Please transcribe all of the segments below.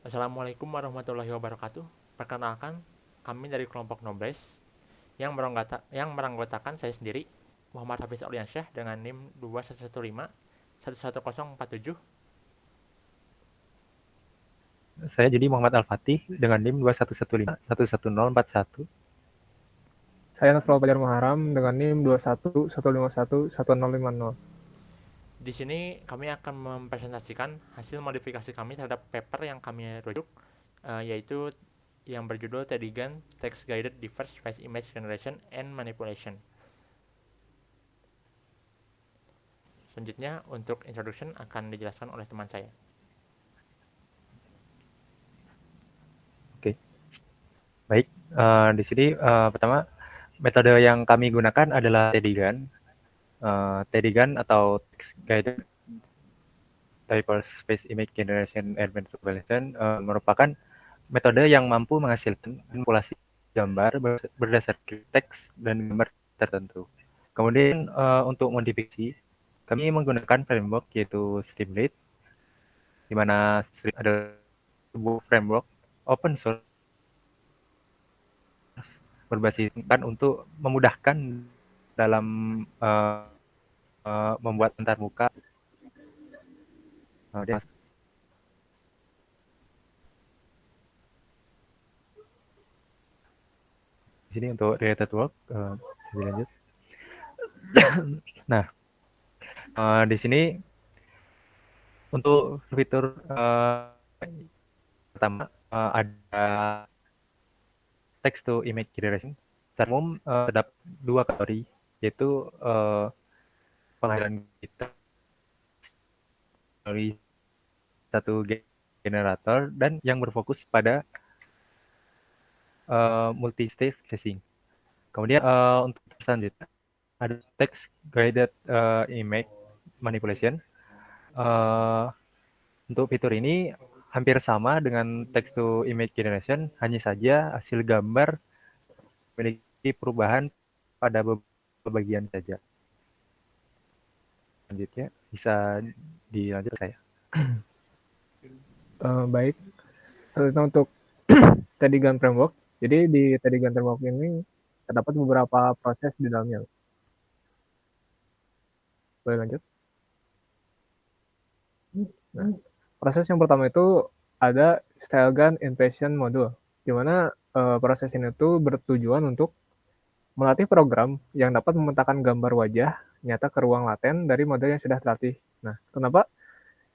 Assalamualaikum warahmatullahi wabarakatuh. Perkenalkan, kami dari kelompok Nobles yang meranggotakan saya sendiri, Muhammad Hafiz Auliansyah dengan NIM 2115 11047. Saya jadi Muhammad Al-Fatih dengan NIM 2115 11041. Saya Nasrullah Fajar Muharam dengan NIM 2115111050. Di sini kami akan mempresentasikan hasil modifikasi kami terhadap paper yang kami rujuk, yaitu yang berjudul Tedigan Text Guided Diverse Face Image Generation and Manipulation. Selanjutnya, untuk introduction akan dijelaskan oleh teman saya. Oke, baik. Di sini pertama metode yang kami gunakan adalah Tedigan. Tedigan atau Text Guided Diverse Face Image Generation and Manipulation merupakan metode yang mampu menghasilkan manipulasi gambar berdasarkan teks dan gambar tertentu. Kemudian untuk modifikasi, kami menggunakan framework yaitu Streamlit, di mana Streamlit adalah sebuah framework open source berbasiskan untuk memudahkan dalam membuat antarmuka. Di sini untuk related work, bisa lanjut. Nah, di sini untuk fitur pertama ada text to image generation. Secara umum terdapat dua kategori, yaitu pengadilan kita dari satu generator dan yang berfokus pada multi-stage casing. Kemudian untuk selanjutnya ada text guided image manipulation. Untuk fitur ini hampir sama dengan text to image generation, hanya saja hasil gambar memiliki perubahan pada beberapa bagian saja. Selanjutnya bisa dilanjut saya. Baik, selanjutnya untuk Tedigan Framework. Jadi di Tedigan Framework ini terdapat beberapa proses di dalamnya. Boleh lanjut? Nah, proses yang pertama itu ada Stylegun Inversion Module, di mana proses ini tuh bertujuan untuk melatih program yang dapat memetakan gambar wajah nyata ke ruang laten dari model yang sudah terlatih. Nah, kenapa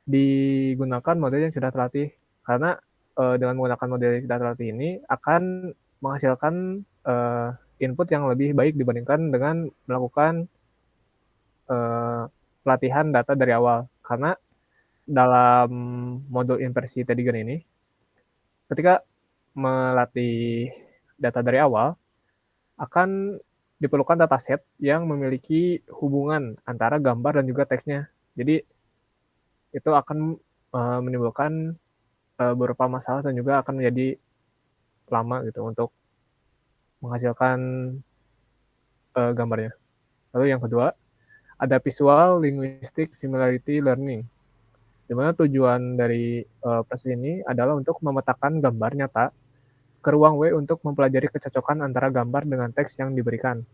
digunakan model yang sudah terlatih? Karena dengan menggunakan model yang sudah terlatih ini akan menghasilkan input yang lebih baik dibandingkan dengan melakukan pelatihan data dari awal. Karena dalam modul inversi Tedigan ini, ketika melatih data dari awal, akan diperlukan dataset yang memiliki hubungan antara gambar dan juga teksnya. Jadi itu akan menimbulkan beberapa masalah dan juga akan menjadi lama gitu untuk menghasilkan gambarnya. Lalu yang kedua, ada Visual Linguistic Similarity Learning, di mana tujuan dari proses ini adalah untuk memetakan gambar nyata ke ruang W untuk mempelajari kecocokan antara gambar dengan teks yang diberikan.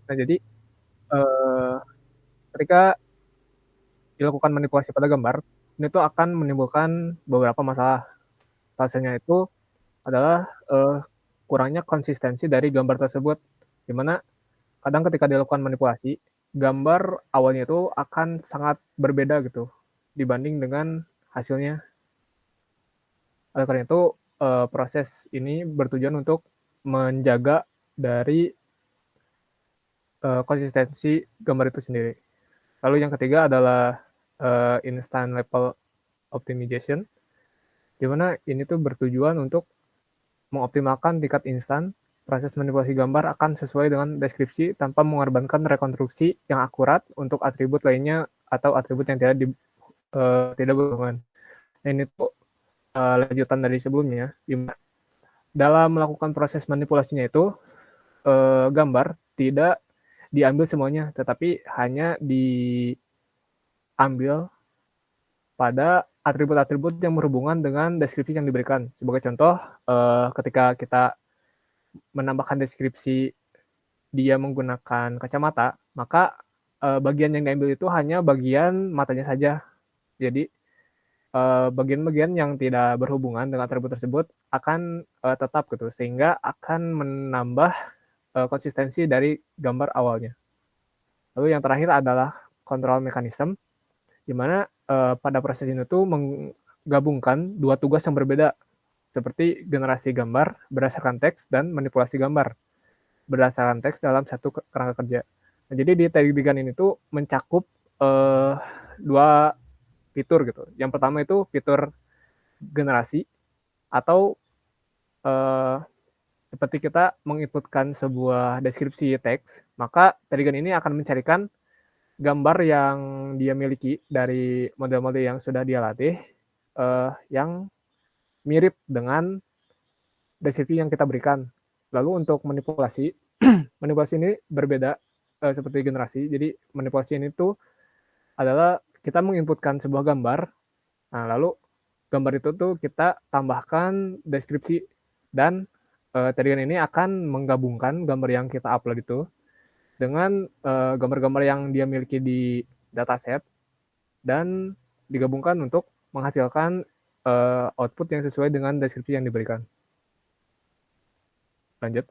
Nah, jadi ketika dilakukan manipulasi pada gambar, ini tuh akan menimbulkan beberapa masalah. Salah satunya itu adalah kurangnya konsistensi dari gambar tersebut, di mana kadang ketika dilakukan manipulasi, gambar awalnya itu akan sangat berbeda gitu dibanding dengan hasilnya. Oleh karena itu, proses ini bertujuan untuk menjaga dari konsistensi gambar itu sendiri. Lalu yang ketiga adalah instant level optimization, di mana ini tuh bertujuan untuk mengoptimalkan tingkat instan. Proses manipulasi gambar akan sesuai dengan deskripsi tanpa mengorbankan rekonstruksi yang akurat untuk atribut lainnya atau atribut yang tidak berhubungan. Nah, ini tuh lanjutan dari sebelumnya. Dalam melakukan proses manipulasinya itu, gambar tidak diambil semuanya, tetapi hanya diambil pada atribut-atribut yang berhubungan dengan deskripsi yang diberikan. Sebagai contoh, ketika kita menambahkan deskripsi dia menggunakan kacamata, maka bagian yang diambil itu hanya bagian matanya saja. Jadi bagian-bagian yang tidak berhubungan dengan atribut tersebut akan tetap gitu, sehingga akan menambah konsistensi dari gambar awalnya. Lalu yang terakhir adalah control mechanism, di mana pada proses ini tuh menggabungkan dua tugas yang berbeda, seperti generasi gambar berdasarkan teks dan manipulasi gambar berdasarkan teks dalam satu kerangka kerja. Nah, jadi di Telegram ini tuh mencakup dua fitur gitu. Yang pertama itu fitur generasi, atau seperti kita menginputkan sebuah deskripsi teks, maka Telegram ini akan mencarikan gambar yang dia miliki dari model-model yang sudah dia latih, yang mirip dengan deskripsi yang kita berikan. Lalu untuk manipulasi, manipulasi ini berbeda seperti generasi. Jadi manipulasi ini tuh adalah kita menginputkan sebuah gambar, nah lalu gambar itu tuh kita tambahkan deskripsi, dan Telegram ini akan menggabungkan gambar yang kita upload itu dengan gambar-gambar yang dia miliki di dataset, dan digabungkan untuk menghasilkan output yang sesuai dengan deskripsi yang diberikan. Lanjut.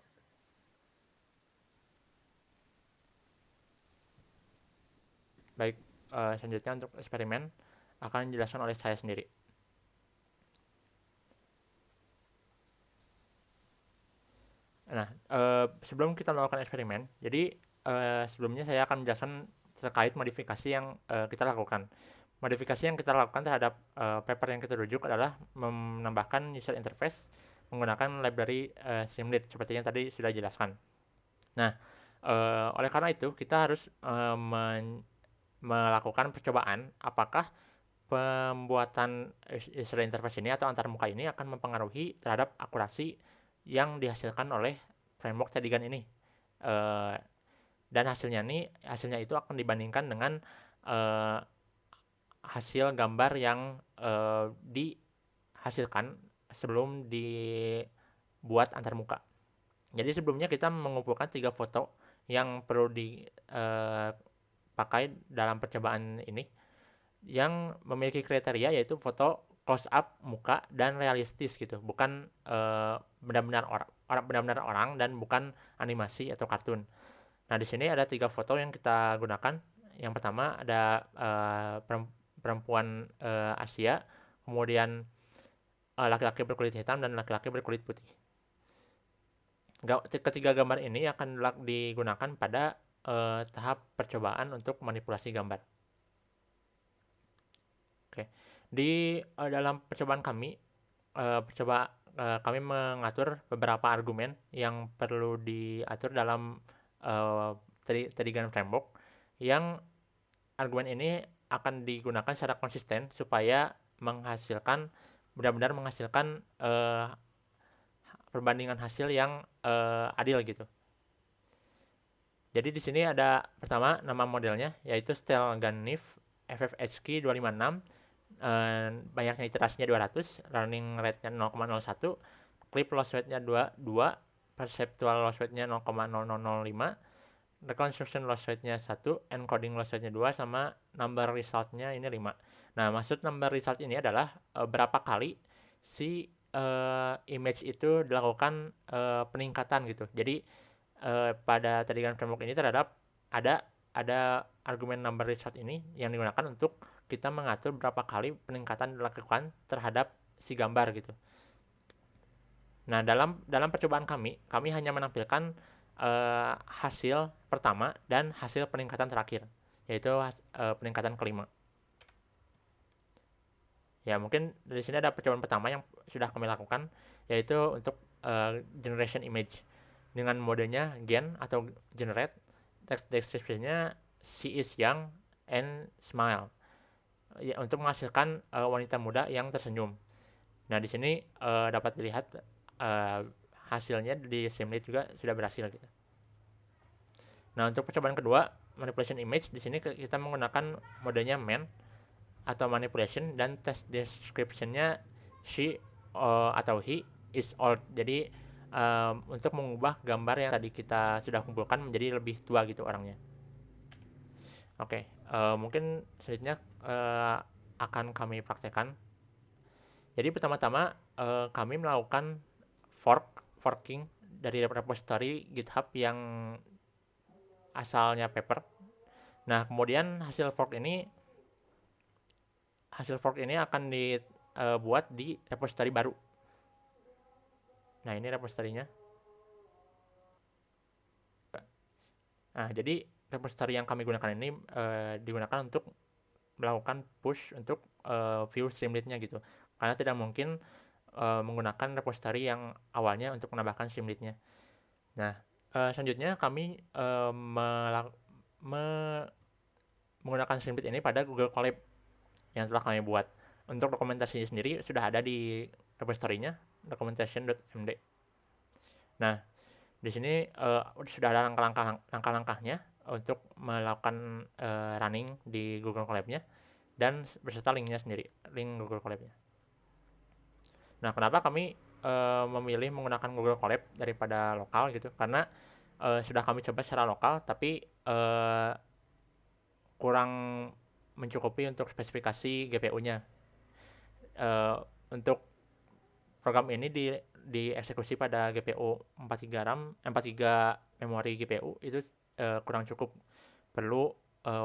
Baik, selanjutnya untuk eksperimen akan dijelaskan oleh saya sendiri. Nah, sebelum kita melakukan eksperimen, jadi sebelumnya saya akan menjelaskan terkait modifikasi yang kita lakukan. Modifikasi yang kita lakukan terhadap paper yang kita rujuk adalah menambahkan user interface menggunakan library Streamlit seperti yang tadi sudah dijelaskan. Nah, oleh karena itu kita harus melakukan percobaan apakah pembuatan user interface ini atau antarmuka ini akan mempengaruhi terhadap akurasi yang dihasilkan oleh framework Telegram ini. Dan hasilnya itu akan dibandingkan dengan hasil gambar yang dihasilkan sebelum dibuat antarmuka. Jadi sebelumnya kita mengumpulkan 3 foto yang perlu dipakai dalam percobaan ini, yang memiliki kriteria yaitu foto close up muka dan realistis gitu, bukan benar-benar orang dan bukan animasi atau kartun. Nah, di sini ada 3 foto yang kita gunakan. Yang pertama ada perempuan Asia, kemudian laki-laki berkulit hitam dan laki-laki berkulit putih. Ketiga gambar ini akan digunakan pada tahap percobaan untuk manipulasi gambar. Oke. Di dalam percobaan kami kami mengatur beberapa argumen yang perlu diatur dalam Telegram framework, yang argumen ini akan digunakan secara konsisten supaya benar-benar menghasilkan perbandingan hasil yang adil gitu. Jadi di sini ada pertama nama modelnya yaitu Stelganif FFHQ 256, banyaknya iterasinya 200, running rate-nya 0,01, clip loss rate-nya 2, perceptual loss rate-nya 0,0005, reconstruction loss rate-nya 1, encoding loss rate-nya 2, sama number result-nya ini 5. Nah, maksud number result ini adalah berapa kali si image itu dilakukan peningkatan gitu. Jadi pada Telegram framework ini terhadap ada argumen number result ini yang digunakan untuk kita mengatur berapa kali peningkatan dilakukan terhadap si gambar gitu. Nah, dalam percobaan kami hanya menampilkan hasil pertama dan hasil peningkatan terakhir, yaitu peningkatan kelima. Ya, mungkin dari sini ada percobaan pertama yang sudah kami lakukan, yaitu untuk generation image dengan modenya gen atau generate. Text description-nya she is young and smile, ya, untuk menghasilkan wanita muda yang tersenyum. Nah, di sini dapat dilihat hasilnya di Streamlit juga sudah berhasil gitu. Nah, untuk percobaan kedua, manipulation image, di sini kita menggunakan modenya man. atau manipulation, dan text description-nya she atau he is old. Jadi untuk mengubah gambar yang tadi kita sudah kumpulkan menjadi lebih tua gitu orangnya. Oke, mungkin selanjutnya akan kami praktekkan. Jadi pertama-tama kami melakukan forking dari repository GitHub yang asalnya paper. Nah, kemudian hasil fork ini akan dibuat di repository baru. Nah, ini repositorinya. Nah, jadi repository yang kami gunakan ini digunakan untuk melakukan push untuk view Streamlit-nya gitu. Karena tidak mungkin menggunakan repository yang awalnya untuk menambahkan Streamlit-nya. Nah, selanjutnya kami menggunakan Streamlit ini pada Google Colab yang telah kami buat. Untuk dokumentasinya sendiri sudah ada di repository-nya, documentation.md. Nah, di sini sudah ada langkah-langkahnya untuk melakukan running di Google Colab-nya dan beserta linknya sendiri, link Google Colab-nya. Nah, kenapa kami memilih menggunakan Google Colab daripada lokal gitu? Karena sudah kami coba secara lokal, tapi kurang mencukupi untuk spesifikasi GPU-nya. Untuk program ini dieksekusi pada GPU 43 RAM, 43 memori GPU itu kurang cukup. Perlu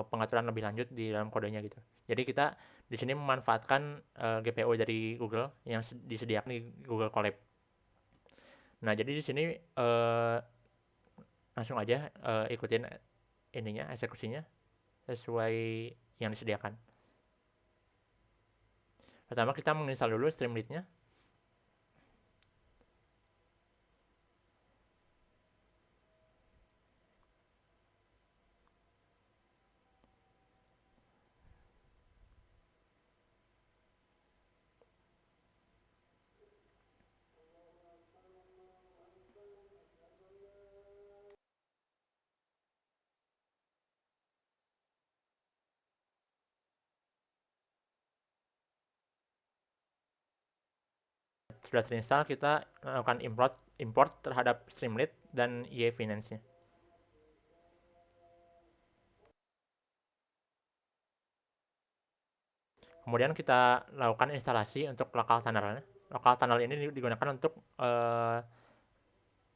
pengaturan lebih lanjut di dalam kodenya gitu. Jadi kita di sini memanfaatkan GPU dari Google yang disediakan di Google Colab. Nah, jadi di sini langsung aja ikutin ininya, eksekusinya sesuai yang disediakan. Pertama kita menginstal dulu Streamlit-nya. Sudah terinstall, kita melakukan import terhadap Streamlit dan EA Finance-nya. Kemudian kita lakukan instalasi untuk local tunnel-nya. Local tunnel ini digunakan untuk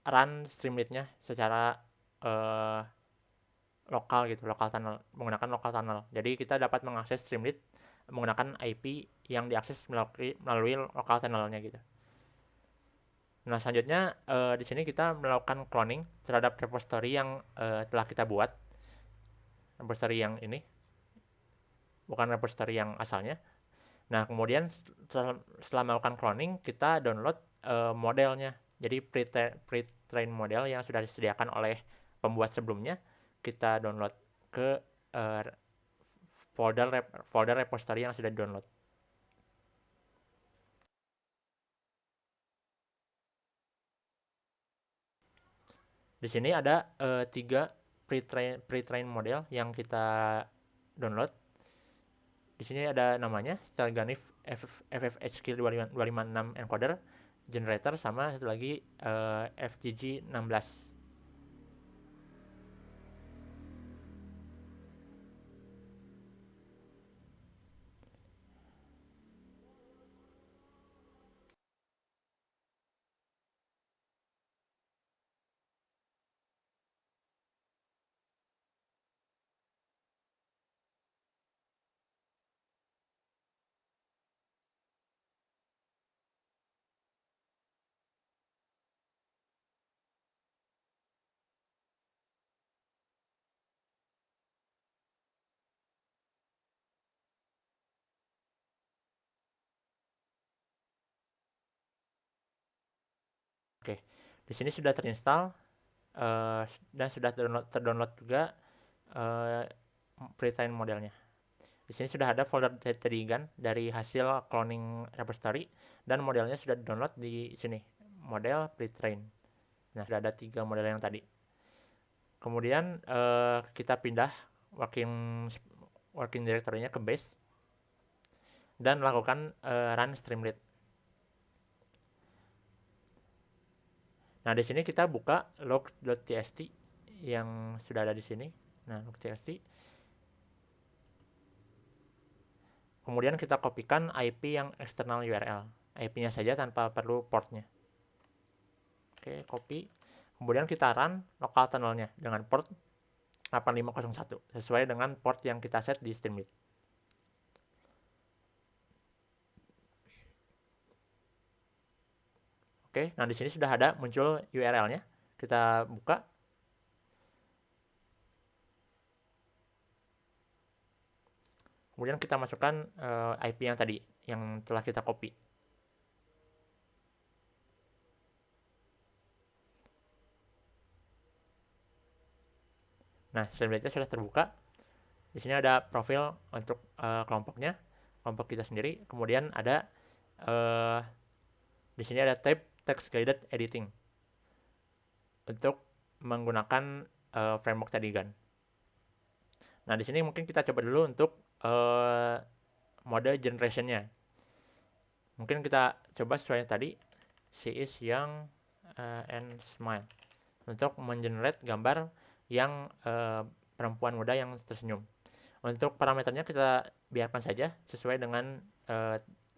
run Streamlit-nya secara lokal gitu, menggunakan local tunnel. Jadi kita dapat mengakses Streamlit menggunakan IP yang diakses melalui local tunnel-nya gitu. Nah, selanjutnya di sini kita melakukan cloning terhadap repository yang telah kita buat. Repository yang ini, bukan repository yang asalnya. Nah, kemudian setelah melakukan cloning, kita download modelnya. Jadi pre-train model yang sudah disediakan oleh pembuat sebelumnya, kita download ke folder repository yang sudah di-download. Di sini ada 3 pre-train model yang kita download. Di sini ada namanya, Stelganif FFHQ 256 encoder, generator, sama satu lagi FGG 16. Oke, di sini sudah terinstall dan sudah terdownload juga pre-train modelnya. Di sini sudah ada folder Tedigan dari hasil cloning repository dan modelnya sudah download di sini, model pre-train. Nah, sudah ada 3 model yang tadi. Kemudian kita pindah working directory-nya ke base. dan lakukan run Streamlit. Nah, di sini kita buka log.txt yang sudah ada di sini. Nah, log.txt. Kemudian kita kopikan IP yang external URL. IP-nya saja tanpa perlu portnya. Oke, copy. Kemudian kita run local tunnel-nya dengan port 8501 sesuai dengan port yang kita set di Streamlit. Oke, nah di sini sudah ada muncul URL-nya. Kita buka. Kemudian kita masukkan IP yang tadi yang telah kita copy. Nah, Streamlit-nya sudah terbuka. Di sini ada profil untuk kelompoknya, kelompok kita sendiri. Kemudian ada di sini ada tab text guided editing untuk menggunakan framework Tedigan. Nah, di sini mungkin kita coba dulu untuk mode generation-nya. Mungkin kita coba sesuai yang tadi, she is young and smile, untuk mengenerate gambar yang perempuan muda yang tersenyum. Untuk parameternya kita biarkan saja sesuai dengan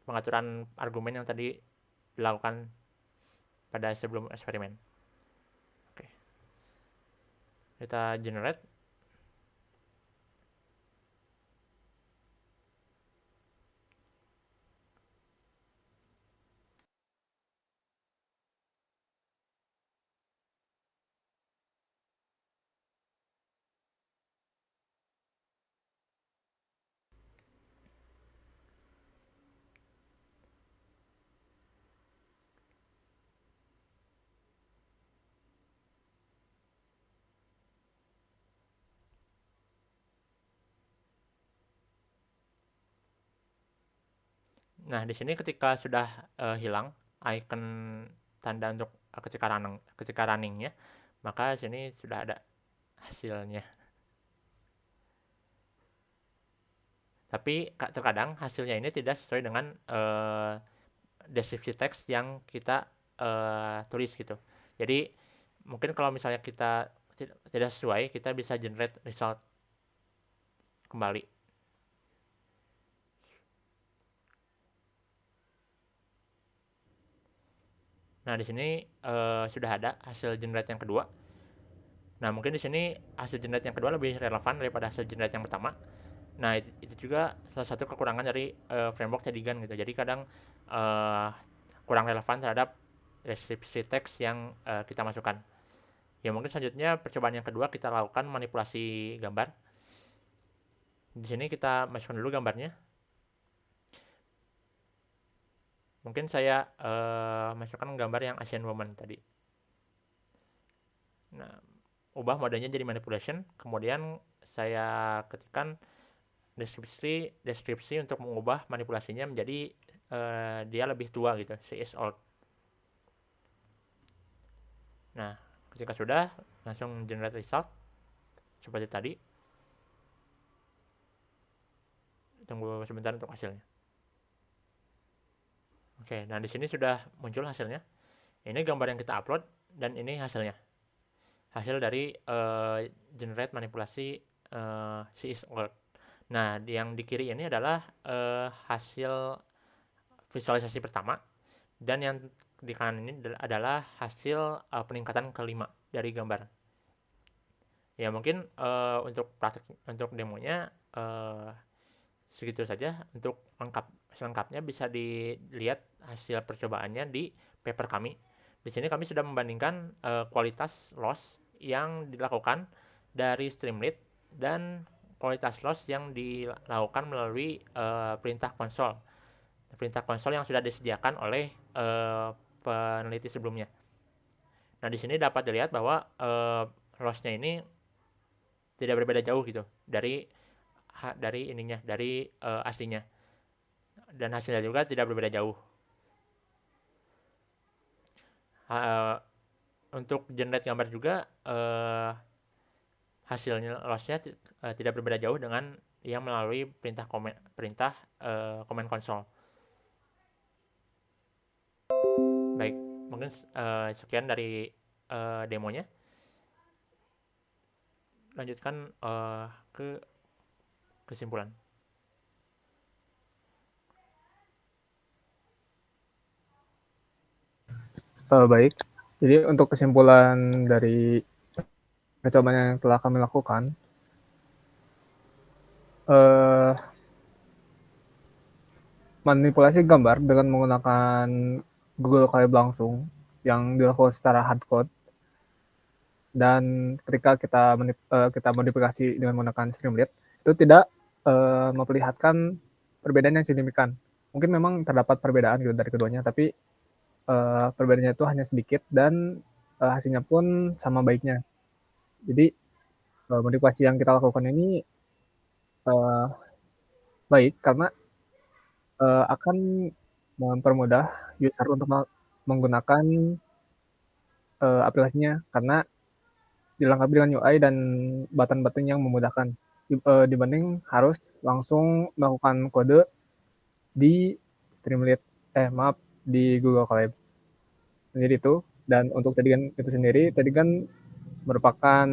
pengaturan argumen yang tadi dilakukan pada sebelum eksperimen. Oke. Kita generate. Nah, di sini ketika sudah hilang icon tanda untuk ketika runningnya, maka di sini sudah ada hasilnya. Tapi terkadang hasilnya ini tidak sesuai dengan deskripsi teks yang kita tulis gitu. Jadi mungkin kalau misalnya kita tidak sesuai, kita bisa generate result kembali. Nah, di sini sudah ada hasil generate yang kedua. Nah, mungkin di sini hasil generate yang kedua lebih relevan daripada hasil generate yang pertama. Nah, itu juga salah satu kekurangan dari framework Tedigan gitu. Jadi kadang kurang relevan terhadap deskripsi teks yang kita masukkan. Ya, mungkin selanjutnya percobaan yang kedua kita lakukan manipulasi gambar. Di sini kita masukkan dulu gambarnya. Mungkin saya masukkan gambar yang Asian woman tadi. Nah, ubah modenya jadi manipulation. Kemudian saya ketikkan deskripsi untuk mengubah manipulasinya menjadi dia lebih tua gitu, she is old. Nah, ketika sudah, langsung generate result seperti tadi. Tunggu sebentar untuk hasilnya. Oke, nah di sini sudah muncul hasilnya. Ini gambar yang kita upload dan ini hasilnya. Hasil dari generate manipulasi she is old. Nah, yang di kiri ini adalah hasil visualisasi pertama, dan yang di kanan ini adalah hasil peningkatan kelima dari gambar. Ya, mungkin untuk praktik, untuk demonya segitu saja. Untuk selengkapnya bisa dilihat hasil percobaannya di paper kami. Di sini kami sudah membandingkan kualitas loss yang dilakukan dari Streamlit dan kualitas loss yang dilakukan melalui perintah konsol yang sudah disediakan oleh peneliti sebelumnya. Nah, di sini dapat dilihat bahwa loss-nya ini tidak berbeda jauh gitu dari ininya, dari aslinya, dan hasilnya juga tidak berbeda jauh. Untuk generate gambar juga hasilnya loss-nya tidak berbeda jauh dengan yang melalui perintah command console. Baik, mungkin sekian dari demonya. Lanjutkan ke kesimpulan. Baik, jadi untuk kesimpulan dari percobaan yang telah kami lakukan, manipulasi gambar dengan menggunakan Google Colab langsung yang dilakukan secara hardcode, dan ketika kita modifikasi dengan menggunakan Streamlit, itu tidak memperlihatkan perbedaan yang signifikan. Mungkin memang terdapat perbedaan gitu dari keduanya, tapi perbedaannya itu hanya sedikit dan hasilnya pun sama baiknya. Jadi modifikasi yang kita lakukan ini baik karena akan mempermudah user untuk menggunakan aplikasinya, karena dilengkapi dengan UI dan button-button yang memudahkan dibanding harus langsung melakukan kode di Streamlit, di Google Colab sendiri itu. Dan untuk Tedigan itu sendiri, Tedigan merupakan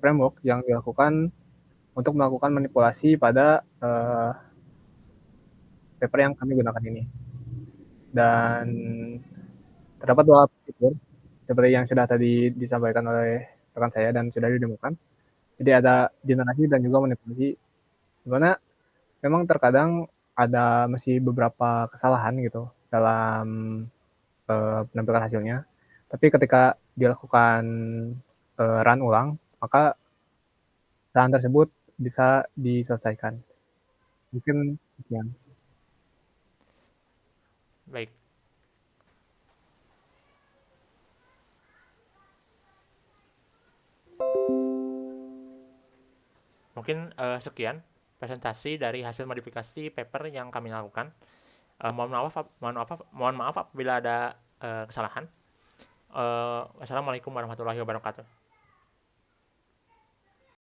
framework yang dilakukan untuk melakukan manipulasi pada paper yang kami gunakan ini. Dan terdapat 2 fitur seperti yang sudah tadi disampaikan oleh rekan saya dan sudah didemokan. Jadi ada generasi dan juga manipulasi, di mana memang terkadang ada masih beberapa kesalahan gitu dalam penampilan hasilnya. Tapi ketika dilakukan run ulang, maka kesalahan tersebut bisa diselesaikan. Mungkin sekian. Baik. Mungkin sekian presentasi dari hasil modifikasi paper yang kami lakukan. Mohon maaf apabila ada kesalahan. Wassalamualaikum warahmatullahi wabarakatuh.